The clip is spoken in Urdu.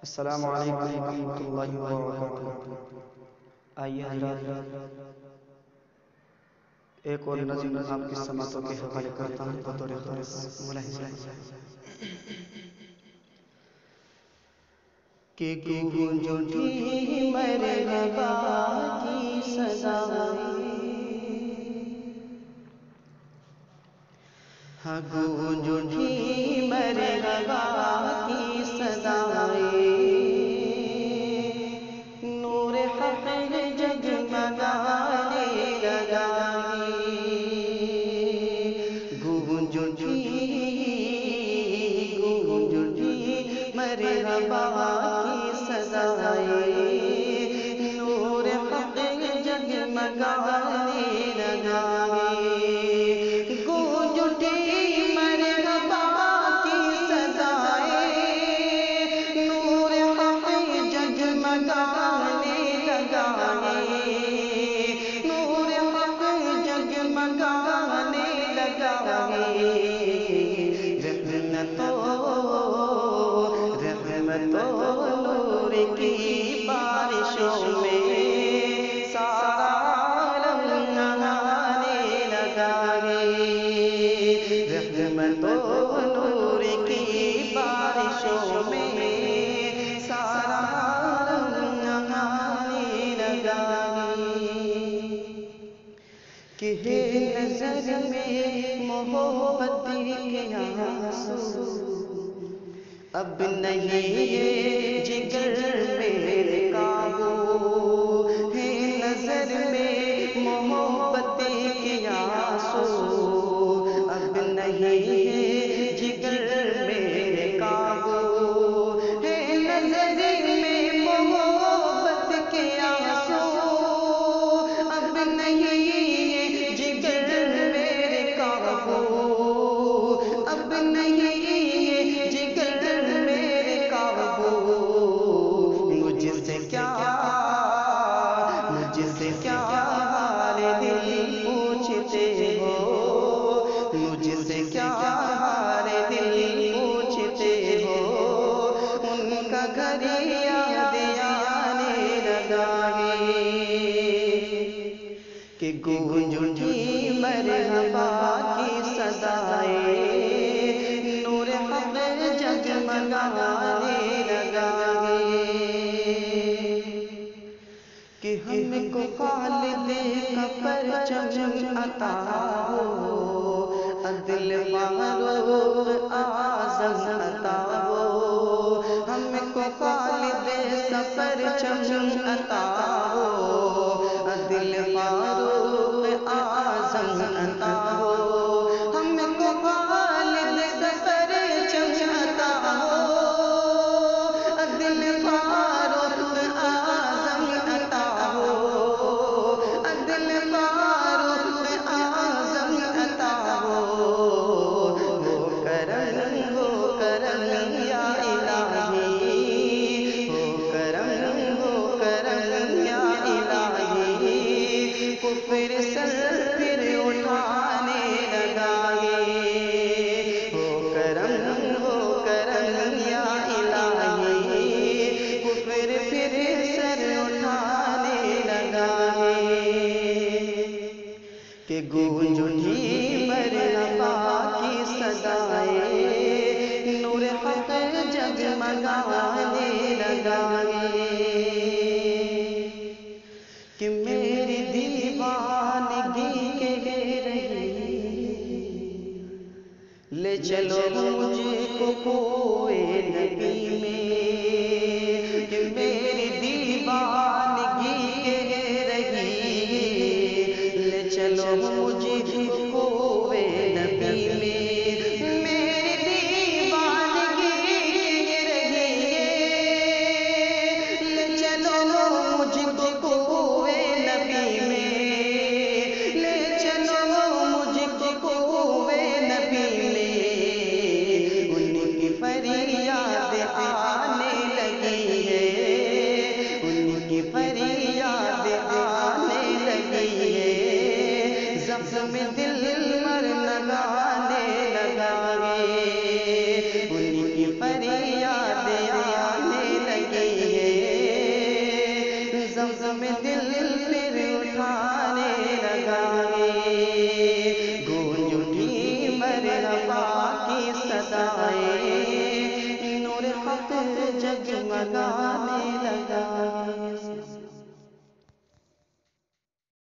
السلام علیکم ورحمۃ اللہ وبرکاتہ۔ آئیے حضرات ایک اور نظم آپ کی سماعتوں کے حوالے کرتا ہوں بطور خاص ملاحظہ کہ گونج اٹھی مرحبا کی صدائیں، ہاں گونج اٹھی مرحبا کی صدائیں، نور حق جگمگانے لگا، گونج اٹھی مرحبا کی صدائیں، نور حق جگمگانے لگا، گونج اٹھی مرحبا کی صدائیں، نور حق جگمگانے لگا، نور حق جگمگانے لگا، رحمتوں نور کی بارشوں میں سارا عالم نہانے لگا، رحمتوں نور کی بارشوں میں سارا عالم نہانے لگا، کہ ہے نظر میں محبت کے آنسو، اب نہیں یہ جگر میرے قابو، ہے نظر میں محبت کے آنسو، اب نہیں یہ جگر میرے قابو، ہے نظر میں محبت کے آنسو، اب نہیں یہ جگر میرے قابو، اب نہیں یہ جگر مجھ سے کیا حال دل پوچھتے ہو، مجھ سے کیا حال دل پوچھتے ہو، ان کا گھر یاد آنے لگا، کہ گونج اٹھی مرحبا کی صدائیں، نور حق جگمگانے لگا، کہ ہم کو خالد کا پرچم عطا ہو، عدل فاروق اعظم عطا ہو، ہم کو خالد کا پرچم عطا ہو، عدل فاروق اعظم عطا ہو، ہم کو خالد کا پرچم عطا ہو، عدل فاروق اعظم عطا ہو، عدل فاروق اعظم عطا ہو، ہو کرم یا الہی، ہو کرم یا الہی، کفر سر پھر اٹھانے لگا، ہو کرم یا الہی، کفر پھر سر اٹھانے لگا، کہ گونج اٹھی مرحبا کی صدائیں، نور حق جگمگانے لگا، کہ میری دیوانگی کے رہی لے چلو مجھ کو کوئے نبی میں، کہ میری دیوانگی کے رہی لے چلو مجھ کو کوئے نبی میں، میری دیوانگی کے رہی لے چلو مجھ کو کوئے نبی میں، لے چلو مجھ کو کوئے نبی میں، ان کی فریاد آنے لگی ہے، ان کی فریاد آنے لگی ہے، زخم دل مر لگانے لگا، ان کی فریاد آنے لگی زمزم دل پھر اٹھانے لگا گونج اٹھی مرحبا کی صدائیں نور حق جگمگانے لگا